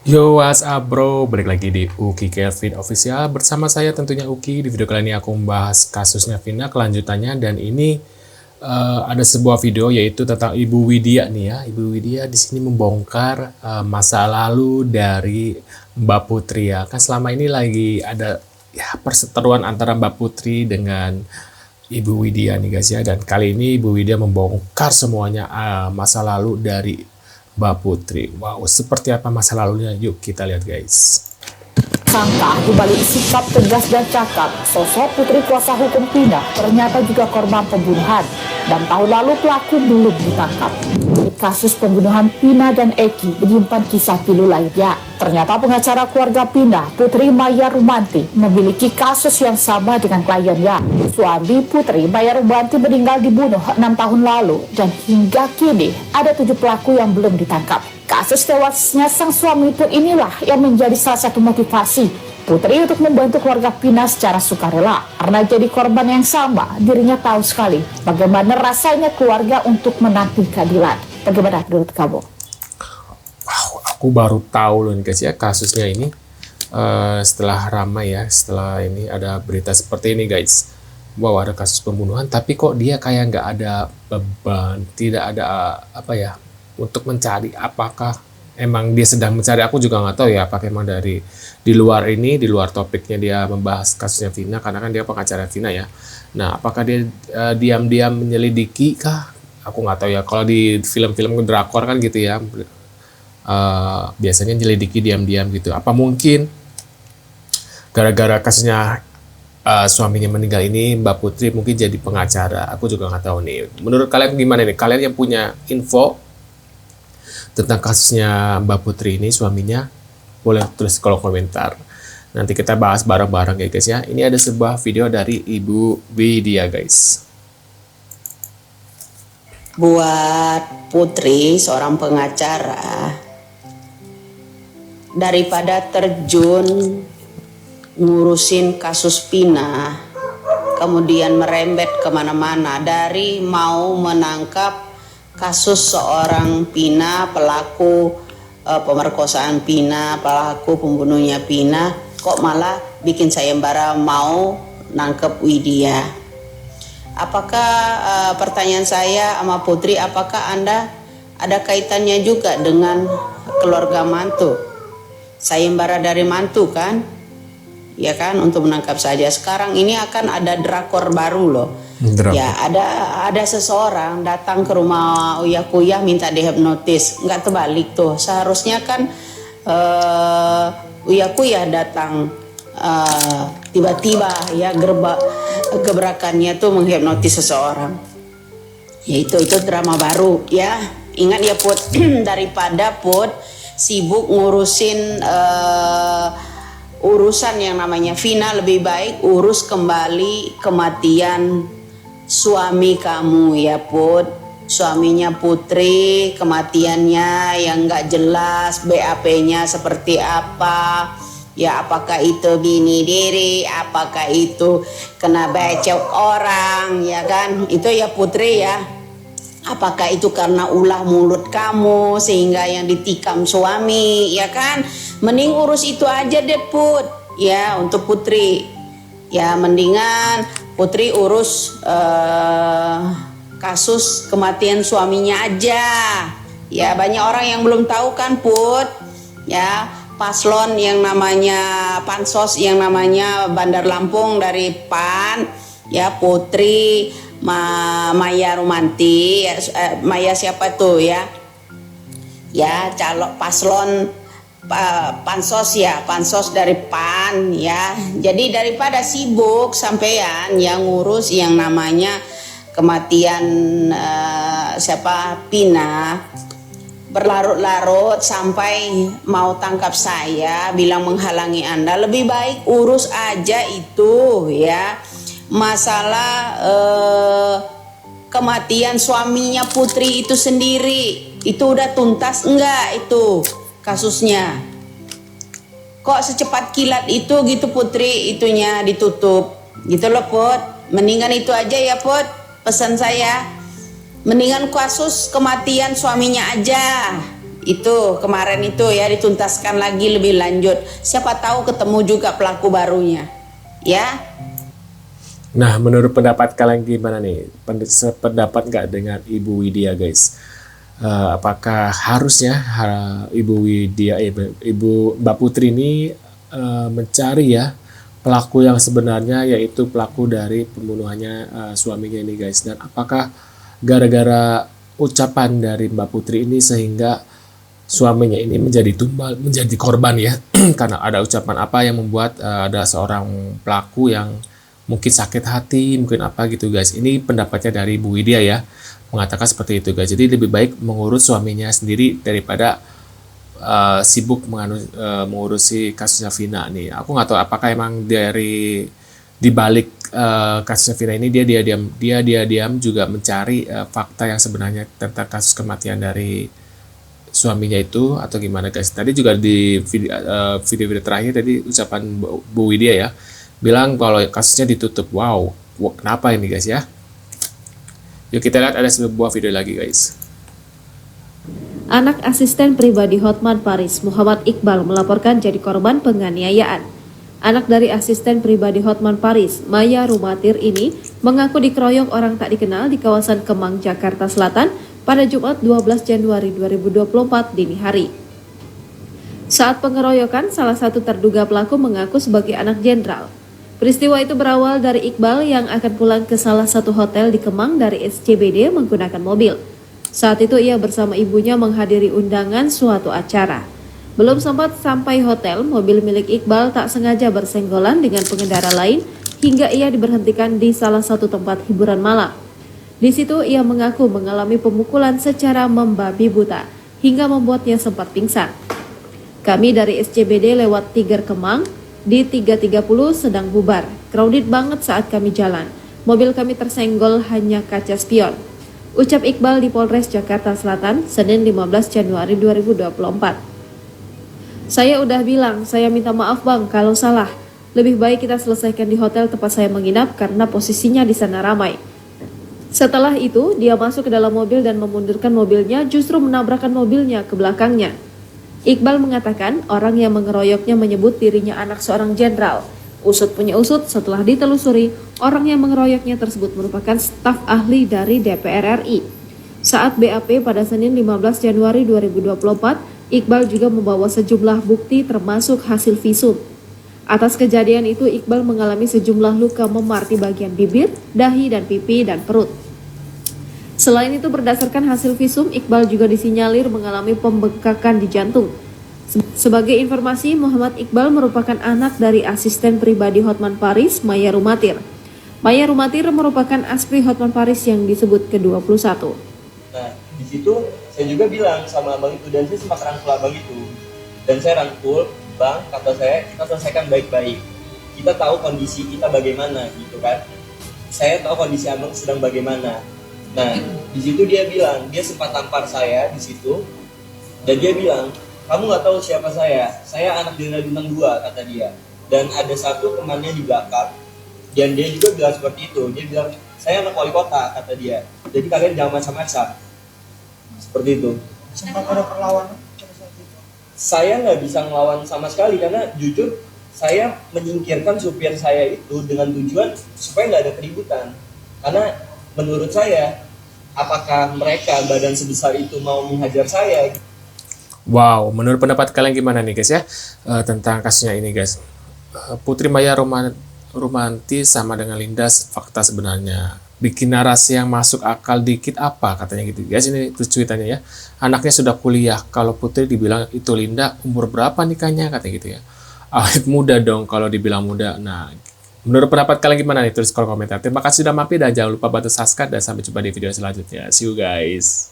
Yo, what's up bro? Balik lagi di Uki Kelvin Official. Bersama saya tentunya Uki. Di video kali ini aku membahas kasusnya Vina kelanjutannya. Dan ini ada sebuah video yaitu tentang Ibu Widya nih ya. Ibu Widya di sini membongkar masa lalu dari Mbak Putri ya. Kan selama ini lagi ada ya perseteruan antara Mbak Putri dengan Ibu Widya nih guys ya. Dan kali ini Ibu Widya membongkar semuanya masa lalu dari Mbak Putri. Wow, seperti apa masa lalunya? Yuk kita lihat guys. Sangka di balik sikap tegas dan cakap, sosok putri kuasa hukum Vina ternyata juga korban pembunuhan. Dan tahun lalu pelaku belum ditangkap. Di kasus pembunuhan Vina dan Eki menyimpan kisah pilu lainnya. Ternyata pengacara keluarga Vina, Putri Maya Rumanti, memiliki kasus yang sama dengan kliennya. Suami Putri Maya Rumanti meninggal dibunuh 6 tahun lalu dan hingga kini ada 7 pelaku yang belum ditangkap. Kasus tewasnya sang suami pun inilah yang menjadi salah satu motivasi Putri untuk membantu keluarga Vina secara sukarela. Karena jadi korban yang sama, dirinya tahu sekali bagaimana rasanya keluarga untuk menanti keadilan. Bagaimana menurut kamu? Wow, aku baru tahu loh nih guys ya kasusnya ini. Setelah ramai ya, setelah ini ada berita seperti ini guys. Wow, ada kasus pembunuhan tapi kok dia kayak nggak ada beban, tidak ada apa ya, untuk mencari apakah emang dia sedang mencari. Aku juga nggak tahu ya apakah emang dari di luar ini, di luar topiknya dia membahas kasusnya Vina karena kan dia pengacara Vina ya. Nah, apakah dia diam-diam menyelidiki kah? Aku nggak tahu ya. Kalau di film-film drakor kan gitu ya, biasanya menyelidiki diam-diam gitu. Apa mungkin gara-gara kasusnya suaminya meninggal ini Mbak Putri mungkin jadi pengacara? Aku juga nggak tahu nih. Menurut kalian gimana nih? Kalian yang punya info tentang kasusnya Mbak Putri ini suaminya, boleh tulis di kolom komentar. Nanti kita bahas bareng-bareng ya guys ya. Ini ada sebuah video dari Ibu Widya guys. Buat Putri, seorang pengacara, daripada terjun ngurusin kasus Vina, kemudian merembet kemana-mana, dari mau menangkap kasus seorang Vina, pelaku pemerkosaan Vina, pelaku pembunuhnya Vina, kok malah bikin sayembara mau nangkep Widya. Apakah pertanyaan saya sama Putri, apakah Anda ada kaitannya juga dengan keluarga mantu? Sayembara dari mantu kan? Ya kan, untuk menangkap saja. Sekarang ini akan ada drakor baru loh. Ya, ada seseorang datang ke rumah Uya Kuya minta dihipnotis. Nggak terbalik tuh. Seharusnya kan Uya Kuya datang tiba-tiba ya, gebrakannya tuh menghipnotis seseorang. Ya itu drama baru ya. Ingat ya Put, daripada Put sibuk ngurusin urusan yang namanya Vina, lebih baik urus kembali kematian suami kamu ya Put. Suaminya Putri, kematiannya yang nggak jelas, BAP-nya seperti apa ya, apakah itu bini diri, apakah itu kena becok orang ya kan, itu ya Putri ya. Apakah itu karena ulah mulut kamu sehingga yang ditikam suami ya kan. Mending urus itu aja deh Put ya, untuk Putri ya. Mendingan Putri urus kasus kematian suaminya aja ya. Banyak orang yang belum tahu kan Put ya, paslon yang namanya pansos, yang namanya Bandar Lampung dari PAN ya, Putri Maya Rumanti Maya siapa tuh ya, calon paslon pansos ya, pansos dari PAN ya. Jadi daripada sibuk sampean yang ngurus yang namanya kematian siapa Vina, berlarut-larut sampai mau tangkap saya, bilang menghalangi Anda, lebih baik urus aja itu ya, masalah kematian suaminya Putri itu sendiri. Itu udah tuntas enggak itu kasusnya? Kok secepat kilat itu gitu Putri, itunya ditutup gitu loh Put. Mendingan itu aja ya Put, pesan saya. Mendingan kasus kematian suaminya aja Itu kemarin itu ya dituntaskan lagi lebih lanjut. Siapa tahu ketemu juga pelaku barunya. Ya. Nah, menurut pendapat kalian gimana nih? Sependapat nggak dengan Ibu Widya, guys? Apakah harusnya Ibu Widya, Ibu Mbak Putri ini mencari ya pelaku yang sebenarnya, yaitu pelaku dari pembunuhannya suaminya ini, guys? Dan apakah gara-gara ucapan dari Mbak Putri ini sehingga suaminya ini menjadi tumbal, menjadi korban ya? Karena ada ucapan apa yang membuat ada seorang pelaku yang mungkin sakit hati, mungkin apa gitu, guys. Ini pendapatnya dari Bu Widya ya, mengatakan seperti itu, guys. Jadi lebih baik mengurus suaminya sendiri daripada sibuk mengurusi kasusnya Vina nih. Aku nggak tahu apakah emang dari dibalik kasusnya Vina ini dia diam juga mencari fakta yang sebenarnya tentang kasus kematian dari suaminya itu atau gimana, guys. Tadi juga di video terakhir tadi ucapan Bu Widya ya, bilang kalau kasusnya ditutup. Wow, kenapa ini, guys ya? Yuk kita lihat ada sebuah video lagi, guys. Anak asisten pribadi Hotman Paris, Muhammad Iqbal, melaporkan jadi korban penganiayaan. Anak dari asisten pribadi Hotman Paris, Maya Rumatir ini mengaku dikeroyok orang tak dikenal di kawasan Kemang, Jakarta Selatan pada Jumat 12 Januari 2024 dini hari. Saat pengeroyokan, salah satu terduga pelaku mengaku sebagai anak jenderal. Peristiwa itu berawal dari Iqbal yang akan pulang ke salah satu hotel di Kemang dari SCBD menggunakan mobil. Saat itu ia bersama ibunya menghadiri undangan suatu acara. Belum sempat sampai hotel, mobil milik Iqbal tak sengaja bersenggolan dengan pengendara lain hingga ia diberhentikan di salah satu tempat hiburan malam. Di situ ia mengaku mengalami pemukulan secara membabi buta hingga membuatnya sempat pingsan. Kami dari SCBD lewat Tiger Kemang di 3.30 sedang bubar. Crowded banget saat kami jalan. Mobil kami tersenggol hanya kaca spion. Ucap Iqbal di Polres Jakarta Selatan, Senin 15 Januari 2024. Saya udah bilang, saya minta maaf bang kalau salah. Lebih baik kita selesaikan di hotel tempat saya menginap karena posisinya di sana ramai. Setelah itu, dia masuk ke dalam mobil dan memundurkan mobilnya, justru menabrakkan mobilnya ke belakangnya. Iqbal mengatakan orang yang mengeroyoknya menyebut dirinya anak seorang jenderal. Usut punya usut, setelah ditelusuri, orang yang mengeroyoknya tersebut merupakan staf ahli dari DPR RI. Saat BAP pada Senin 15 Januari 2024, Iqbal juga membawa sejumlah bukti termasuk hasil visum. Atas kejadian itu, Iqbal mengalami sejumlah luka memar di bagian bibir, dahi, dan pipi, dan perut. Selain itu, berdasarkan hasil visum, Iqbal juga disinyalir mengalami pembengkakan di jantung. Sebagai informasi, Muhammad Iqbal merupakan anak dari asisten pribadi Hotman Paris, Maya Rumatir. Maya Rumatir merupakan aspri Hotman Paris yang disebut ke-21. Nah, di situ saya juga bilang sama abang itu, dan saya sempat rangkul abang itu. Dan saya rangkul, bang, kata saya, kita selesaikan baik-baik. Kita tahu kondisi kita bagaimana, gitu kan. Saya tahu kondisi abang sedang bagaimana. Nah, di situ dia bilang, dia sempat tampar saya di situ, dan dia bilang, kamu nggak tahu siapa saya anak jenderal bintang 2, kata dia. Dan ada satu temannya di belakang, dan dia juga bilang seperti itu. Dia bilang, saya anak wali kota, kata dia. Jadi kalian jangan macam-macam. Seperti itu. Sempat ada perlawanan pada saat itu? Saya nggak bisa ngelawan sama sekali, karena jujur saya menyingkirkan supir saya itu dengan tujuan supaya nggak ada keributan. Karena menurut saya, apakah mereka badan sebesar itu mau menghajar saya? Wow, menurut pendapat kalian gimana nih, guys ya, tentang kasusnya ini, guys? Putri Maya Rumanti sama dengan Linda, fakta sebenarnya. Bikin narasi yang masuk akal dikit apa, katanya gitu, guys. Ini terus cuitannya ya. Anaknya sudah kuliah, kalau Putri dibilang itu Linda, umur berapa nikahnya, katanya gitu ya. Awet muda dong kalau dibilang muda. Nah, menurut pendapat kalian gimana nih? Tulis kolom komentar. Terima kasih sudah mampir dan jangan lupa bantu subscribe dan sampai jumpa di video selanjutnya. See you guys.